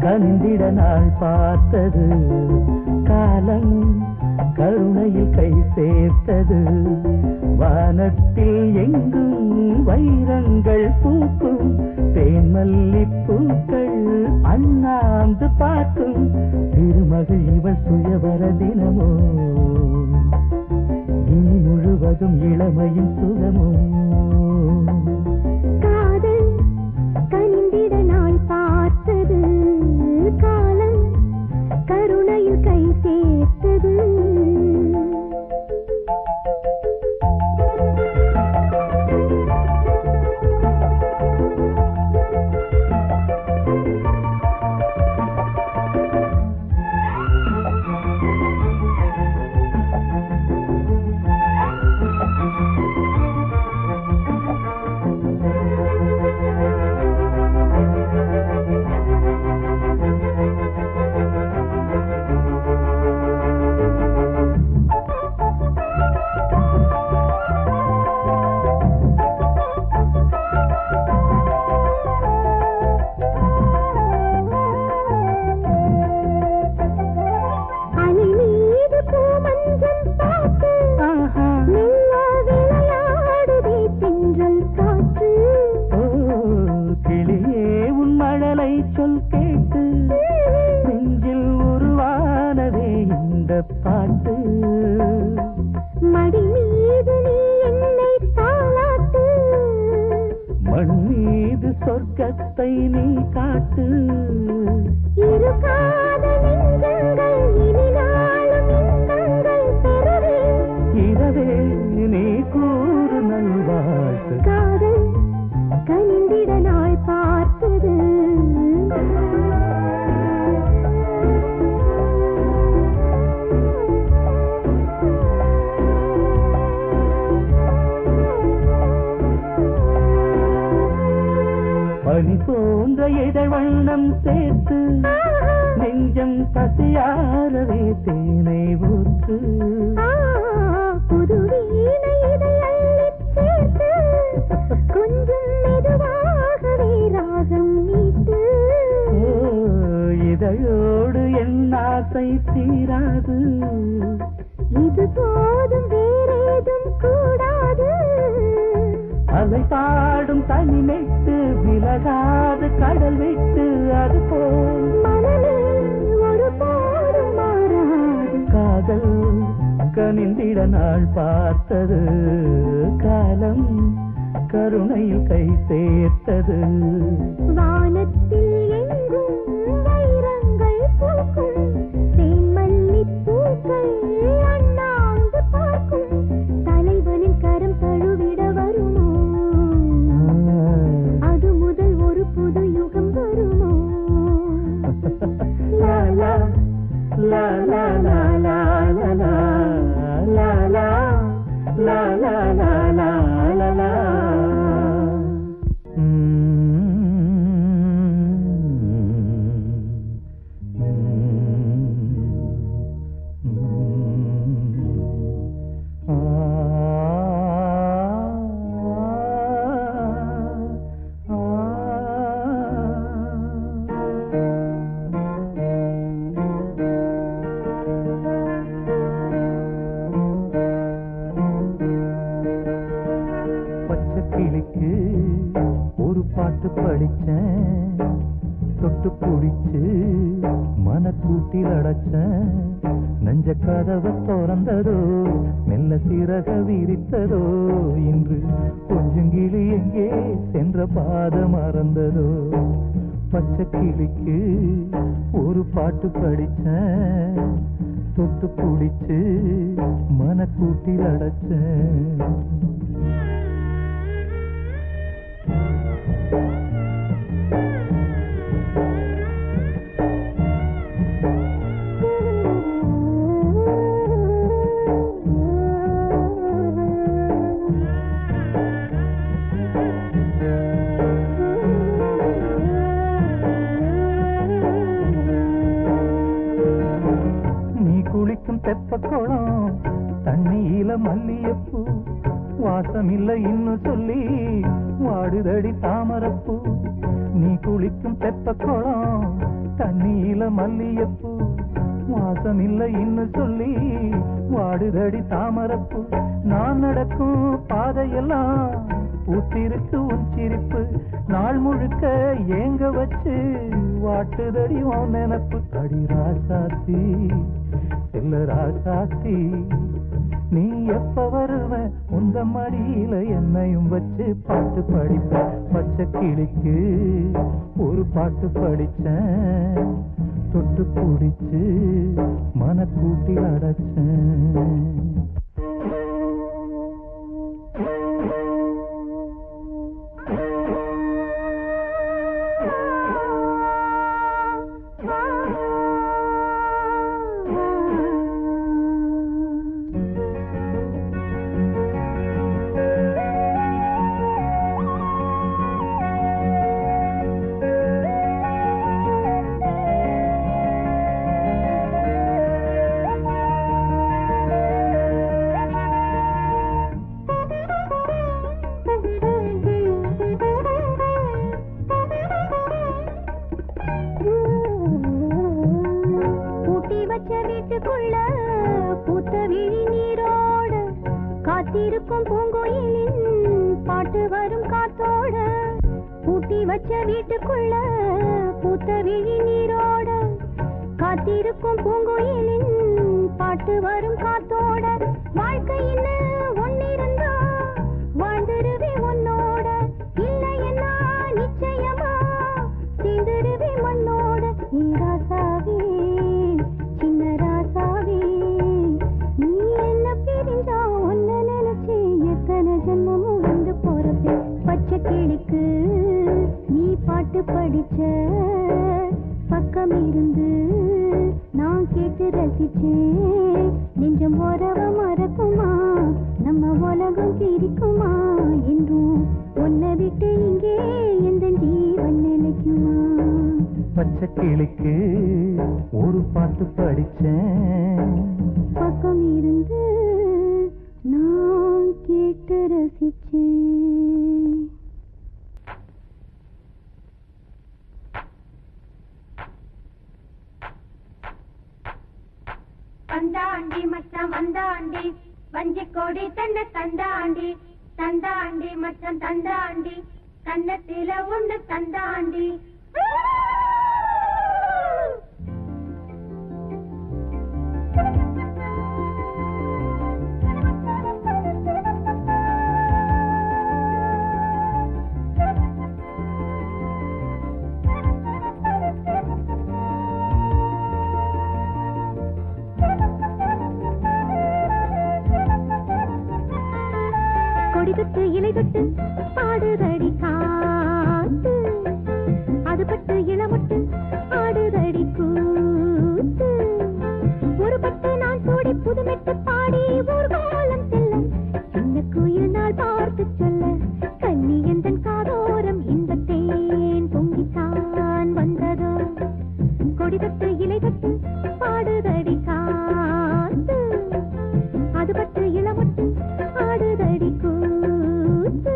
கனிந்திட நாள் பார்த்தது காலம் கருணையில் கை சேர்த்தது வானத்தில் எங்கும் வைரங்கள் பூக்கும் தேன்மல்லிப்பூக்கள் அண்ணாந்து பார்க்கும் திருமகள் இவள் சுயவர தினமோ இனி முழுவதும் இளமையின் சுகமோ காதல் கனிந்திட நாள் பார்த்தது காலம் கருணையில் கை சேர்த்தது சொல் கேட்டு நெஞ்சில் உருவானதே இந்த பாட்டு மடி மீது நீ என்னை தாளாட்டு மண் மீது சொர்க்கத்தை நீ காட்டு இரு காதல் நெஞ்சங்கள் இனி நாளும் இன்பங்கள் பெறவே இரவே நீ கூறு நல்வாழ்த்து காதல் கனிந்திட நாள் பார்த்தது பனி போன்ற இதழ் வண்ணம் சேர்த்து நெஞ்சம் பசியாரவே தேனை ஊற்று புது வீணை இதை அள்ளிச் சேர்த்து கொஞ்சம் மெதுவாகவே ராகம் நீட்டு இதழோடு என் ஆசை தீராது இது போதும் வேறேதும் கூடாது அலை பாடும் தனிமைத்து விலகாது கடல் விட்டு அது போல் மனமே ஒரு போரும் மாறாது காதல் கனிந்திட நாள் பார்த்தது காலம் கருணையில் கை சேர்த்தது வானத்தில் எங்கும் வைரங்கள் பூக்கும் தேன்மல்லிப்பூக்கள் அண்ணாந்து பார்க்கும் தலைவனின் கரம் தழுவிட வருமோ அது முதல் ஒரு புது யுகம் வருமோ லா லா லா லா லா லா லா லா லா லா லா லா லா லா லா கிளிக்கு ஒரு பாட்டு படிச்சேன் தொட்டு பிடிச்சு மனக்கூட்டில் அடைச்சேன் நெஞ்ச கதவை திறந்ததோ மெல்ல சிறக விரித்ததோ இன்று கொஞ்சம் கிளி எங்கே சென்ற பாத மறந்ததோ பச்சை கிளிக்கு ஒரு பாட்டு படிச்சேன் தொட்டு பிடிச்சு மனக்கூட்டில் அடைச்சேன் தெப்பக்குளம் தண்ணியில மல்லியப்பூ வாசமில்லை இன்னும் சொல்லி வாடுதடி தாமரப்பூ நீ குளி குளிக்கும் தெப்ப குளம் தண்ணியில மல்லியப்பூ வாசம் இல்லை இன்னும் சொல்லி வாடுதடி தாமரப்பூ நான் நடக்கும் பாதையெல்லாம் பூத்திருக்கு உன் சிரிப்பு நாள் முழுக்க ஏங்க வச்சு வாட்டுதடி உன் நினப்பு அடி ராசாத்தி செல்ல ராசாத்தி நீ எப்ப வருவ உந்த மடியில என்னையும் வச்சு பாட்டு படிப்ப பச்சை கிளிக்கு ஒரு பாட்டு படிச்சேன் தொட்டு பிடிச்சு மனக்கூட்டி அடைச்சேன் பச்சை கிளிக்கு ஒரு பாட்டு படிச்சேன் பக்கம் இருந்து நான் கேட்டு ரசிச்சேன் வந்தாண்டி மச்சான் வந்தாண்டி வஞ்சி கோடி தன்னை தந்தாண்டி தந்தாண்டி மச்சான் தந்தாண்டி கண்ணத்தில ஒண்ணு தந்தாண்டி கொடிகட்டு இலை தொட்டு பாடுதடி காத்து அது பட்டு இளமட்டு ஆடுதடி கூத்து ஒரு பட்டு நான் சூடி புதுமெட்டு பாடி ஊர்கோலம் செல்ல சின்ன குயில் நாள் பார்த்து சொல்ல கண்ணி எந்தன் காதோரம் இந்த தேன் பொங்கித்தான் வந்ததோ கொடிகட்டு இலை தொட்டு பாடுதடி காத்து அது பட்டு இளமட்டு ஆடுதடி கூத்து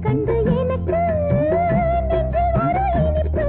கண்டு எனக்கு நெஞ்சில் ஒரு இனிப்பு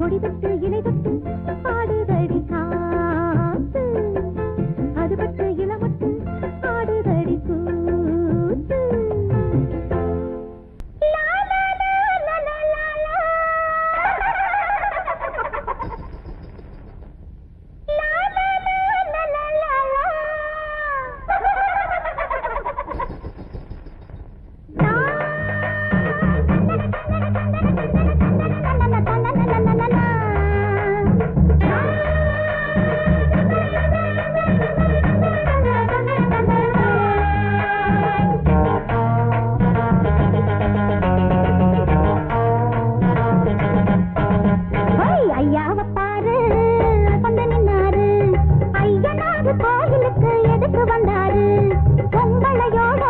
கொடி தொட்டு இலை தொட்டு பாடுதடி காத்து அது பட்டு இளமட்டு ஆடுதடி கூத்து கோயிலுக்கு எதுக்கு வந்தாரு பொங்கலையோட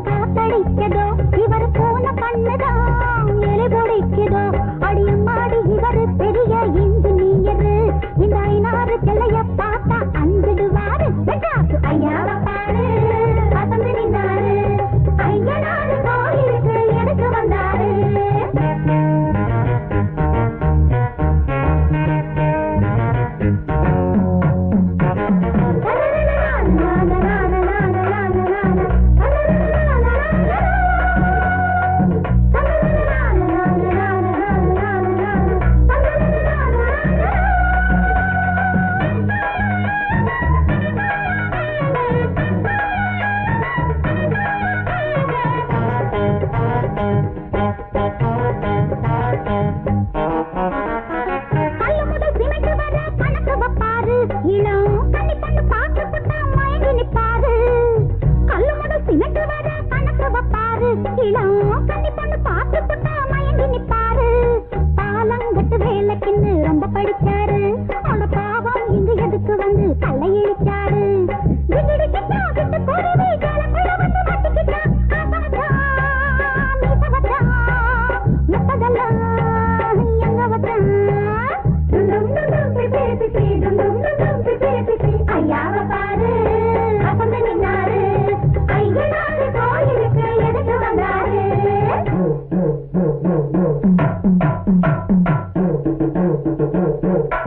காத்தடிக்கதோ இவர் போன கண்ணுதான் எலி பிடிக்குதோ அடியம்மாடி இவர் பெரிய இன்ஜினியர் இந்த ஐநாறு கிளைய பார்த்தா அஞ்சிடுவாரு ஐயாவை பாரு அசந்து நின்னாரு ஐயனாரு கோயிலுக்கு எதுக்கு வந்தாரு ரொம்ப படிச்சாரு அந்த பாவம் இங்க எதுக்கு வந்து கல்லை இழிச்சாரு ஐயாவை பாரு அசந்து நின்னாரு ஐயனாரு கோயிலுக்கு எதுக்கு வந்தாரு Oh,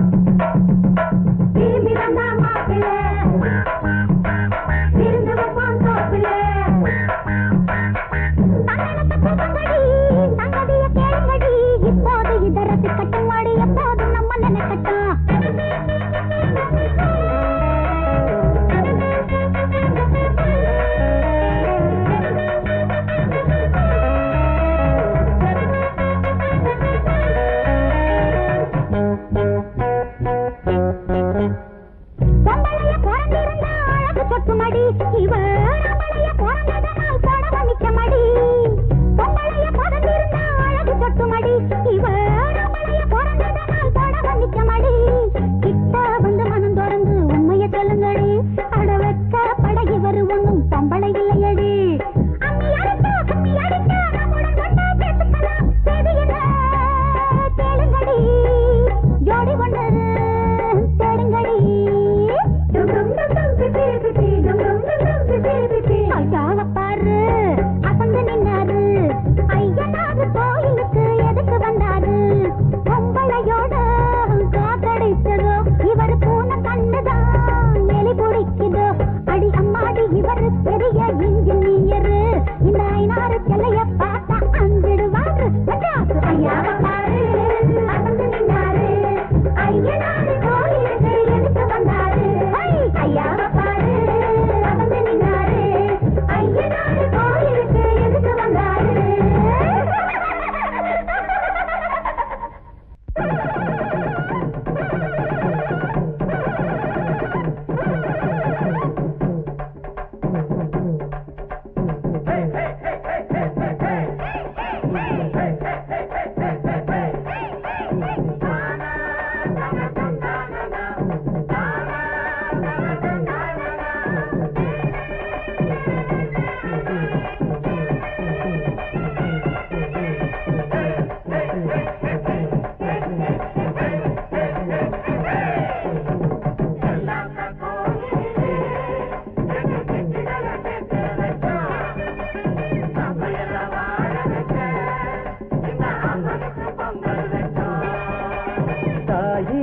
தாயி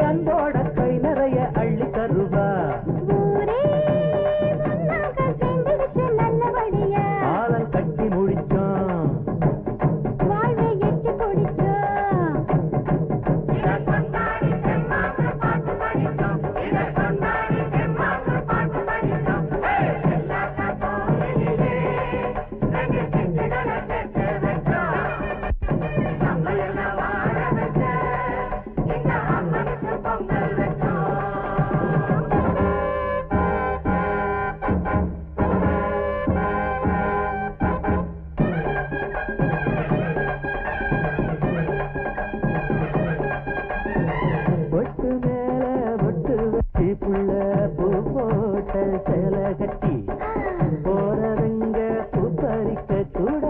அன்போட கை நிறைய அள்ளி தருவா ஊரே ஒன்னாக சேர்ந்துடுச்சு நல்லபடியா காலம் கட்டி முடிச்சோம் வாழ்வை எட்டி குடிச்சோம் பொட்டு மேல பொட்டு வச்சு புள்ள பூ போட்ட சேலை கட்டி போறதுங்க பூ பறிக்க கூட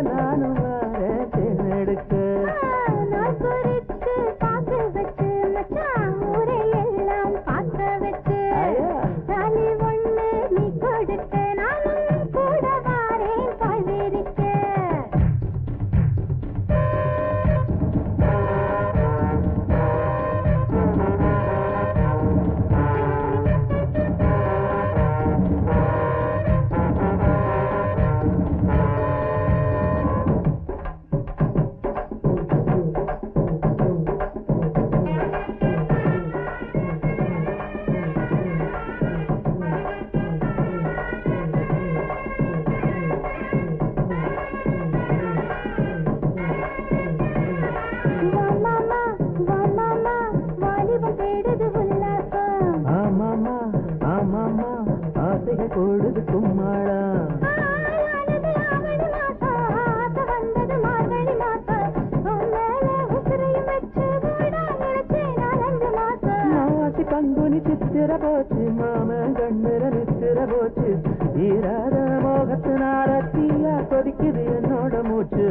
நானும் வர தேர்ந்தெடுக்க நாள் குறித்து பார்த்து வச்சு மச்சான் ஊரை எல்லாம் பார்க்க வச்சு தாலி ஒண்ணு நீ கொடுக்க நானும் கூட வாரேன் பல்வேறிக்க வாலிபம் தேடுது உல்லாசம் ஆமாமா ஆமாமா ஆசைகள் போடுது கும்மாளா ஆளானது ஆவணி மாசம் ஆசை வந்தது மார்கழி மாசம் உன்னால உசுரையும் வச்சு கூட நினைச்சேன் 4-5 மாசம் மாசி பங்குனி சித்திர போச்சு மாமன் கண்ணுற நித்திர போச்சு ஈராத மோகத்தினார தீயா கொதிக்குது என்னோட மூச்சு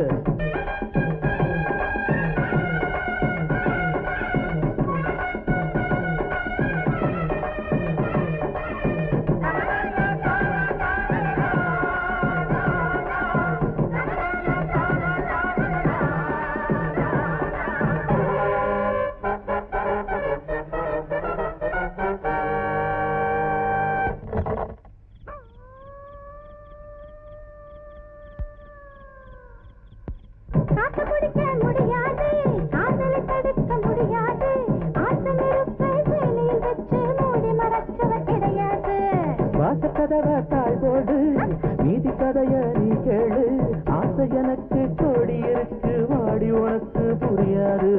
காத்து குடிக்க முடியாது காதலை தடுக்க முடியாது ஆசை நெருப்பை சேலையில் வச்சு மூடி மறைச்சவர் கிடையாது வாசக்கதவ தாழ் போடு நீதி கதைய நீ கேளு ஆசை எனக்கு கோடி இருக்கு வாடி உனக்கு புரியாது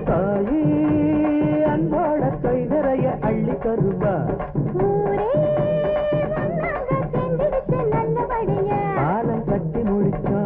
தாயி அன்போட கை நிறைய அள்ளி தருவா ஊரே ஒன்னாக சேர்ந்துடுச்சு நல்லபடியா காலம் கட்டி முடிச்சோம்